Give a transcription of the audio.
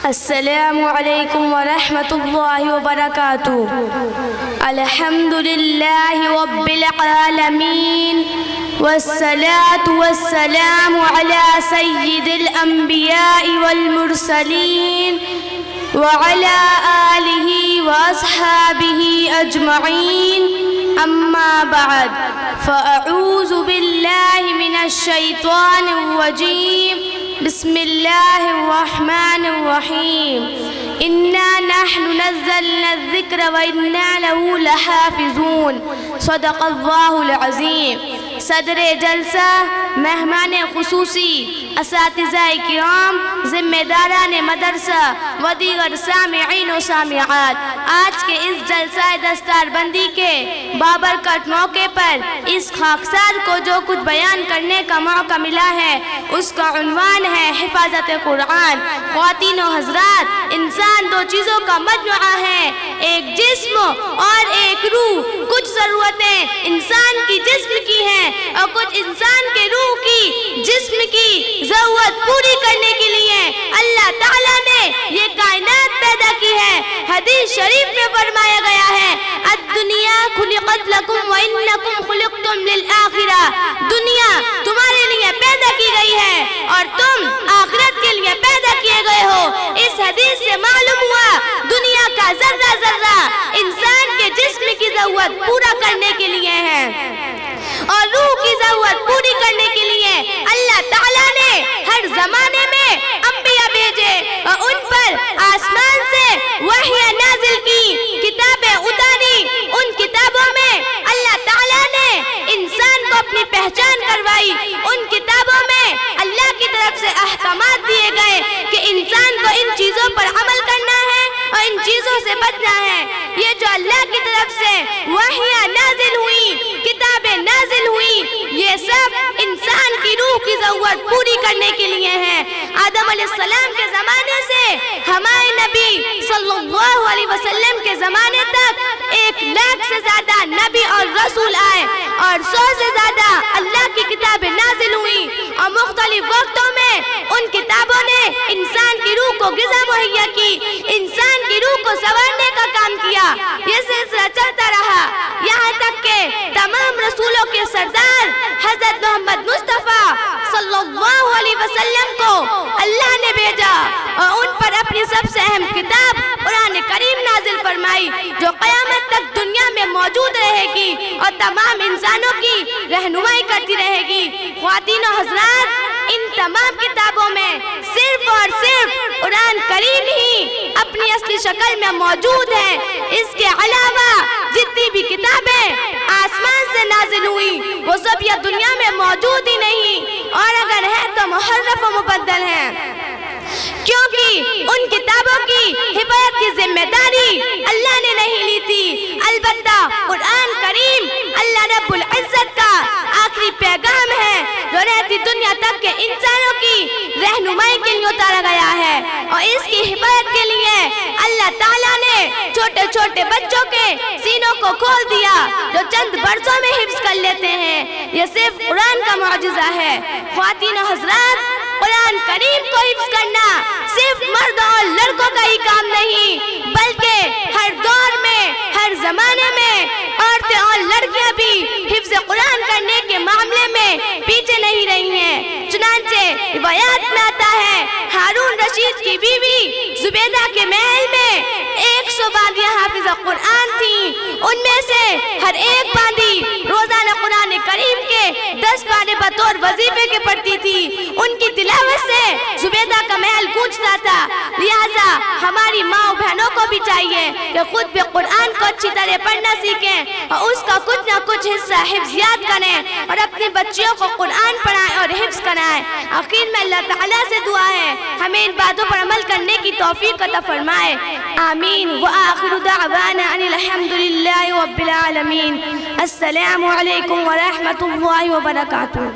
السلام علیکم ورحمۃ اللہ وبرکاتہ. الحمد للہ رب العالمین والصلاة والسلام على سید الانبیاء والمرسلین وعلى آلہ واصحابہ اجمعین. اما بعد فاعوذ باللہ من الشیطان الرجیم. بسم اللہ الرحمن الرحیم. انا نحن نزلنا الذکر وانا له لحافظون. صدق اللہ العظیم. صدر جلسہ، مہمان خصوصی، اساتذہ کرام، ذمہ داران مدرسہ و دیگر سامعین و سامعات، آج کے اس جلسہ دستار بندی کے بابرکت موقع پر اس خاکسار کو جو کچھ بیان کرنے کا موقع ملا ہے اس کا عنوان ہے حفاظت قرآن. خواتین و حضرات، انسان دو چیزوں کا مجموعہ ہے، ایک جسم اور ایک روح. کچھ ضرورتیں انسان کی جسم کی ہیں اور کچھ انسان کے روح کی جسم کی ضرورت پوری کرنے کے لیے اللہ تعالیٰ نے یہ کائنات پیدا کی ہے. حدیث شریف میں فرمایا گیا ہے الدنیا خلقت لکم وانکم خلقتم للآخرہ. دنیا تمہارے لیے پیدا کی گئی ہے اور تم آخرت کے لیے پیدا کیے گئے ہو. اس حدیث سے معلوم ہوا دنیا کا ذرہ ذرہ انسان کے جسم کی ضرورت پورا کرنے کے لیے ہے اور روح کی ضرورت پوری کرنے کے لیے اللہ تعالیٰ نے ہر زمانے میں انبیاء بھیجے اور ان پر آسمان سے وحی نازل کی، کتابیں اتاری. ان کتابوں میں اللہ تعالیٰ نے انسان کو اپنی پہچان کروائی. ان کتابوں میں اللہ کی طرف سے احکامات دیے گئے کہ انسان کو ان چیزوں پر عمل کرنا ہے اور ان چیزوں سے بچنا ہے. یہ جو اللہ کی طرف سے وحی نازل ہوئی، کتابیں نازل ہوئی، یہ سب انسان کی روح کی ضرورت پوری کرنے کے لیے ہیں. آدم علیہ السلام کے زمانے سے ہمارے نبی صلی اللہ علیہ وسلم کے زمانے تک 1,00,000 سے زیادہ نبی اور رسول آئے اور 100 سے زیادہ اللہ کی کتابیں نازل ہوئی اور مختلف وقتوں میں ان کتابوں نے انسان کی روح کو غذا مہیا کی، انسان کی روح کو سنوارنے کا کام کیا. یہ سلسلہ چلتا رہا یہاں تک کہ تمام رسولوں کے سردار حضرت محمد مصطفیٰ صلی اللہ علیہ وسلم کو اللہ نے بھیجا اور ان پر اپنی سب سے اہم کتاب قرآن کریم نازل فرمائی جو قیامت تک دنیا میں موجود رہے گی اور تمام انسانوں کی رہنمائی کرتی رہے گی. خواتین و حضرات، ان تمام کتابوں میں صرف اور صرف قرآن کریم ہی اپنی اصلی شکل میں موجود ہے. اس کے علاوہ جتنی بھی کتابیں آسمان سے نازل ہوئی وہ سب یہ دنیا میں موجود ہی نہیں، اور اگر ہے تو محرف و مبدل ہیں، کیونکہ ان کتابوں کی حفاظت کی ذمہ داری اللہ نے نہیں لی تھی. البتہ قرآن کریم اللہ رب العزت کا آخری پیغام ہے جو رہتی دنیا تک کے انسانوں کی رہنمائی کے لیے اتارا گیا ہے، اور اس کی حفاظت کے لیے اللہ تعالیٰ نے چھوٹے چھوٹے بچوں کے سینوں کو کھول دیا جو چند برسوں میں حفظ کر لیتے ہیں. یہ صرف قرآن کا معجزہ ہے. خواتین و حضرات، قرآن کریم کو حفظ کرنا صرف مرد اور لڑکوں کا ہی کام نہیں، بلکہ ہر دور میں، ہر زمانے میں عورتیں اور لڑکیاں بھی حفظ قرآن کرنے کے معاملے میں پیچھے نہیں رہی ہیں. چنانچہ روایات میں آتا ہے ہارون رشید کی بیوی زبیدہ کے محل میں 100 باندیاں حافظ قرآن تھیں. ان میں سے ہر ایک باندی روزانہ قرآن کریم کے 10 پارے بطور وظیفے کے پڑھتی تھی. ان کی تلاوت سے زبیدہ کا محل گونجتا تھا. لہٰذا ہماری ماں بہنوں کو بھی چاہیے کہ خود بھی قرآن کو اچھی طرح پڑھنا سیکھیں اور اس کا کچھ نہ کچھ حصہ حفظ یاد کریں اور اپنی بچیوں کو قرآن پڑھائیں اور حفظ کرائیں. آخر میں اللہ تعالیٰ سے دعا ہے ہمیں ان باتوں پر عمل کرنے کی توفیق عطا فرمائے. آمین. وآخر دعوانا ان الحمد للہ رب العالمین. السلام علیکم ورحمۃ اللہ وبرکاتہ.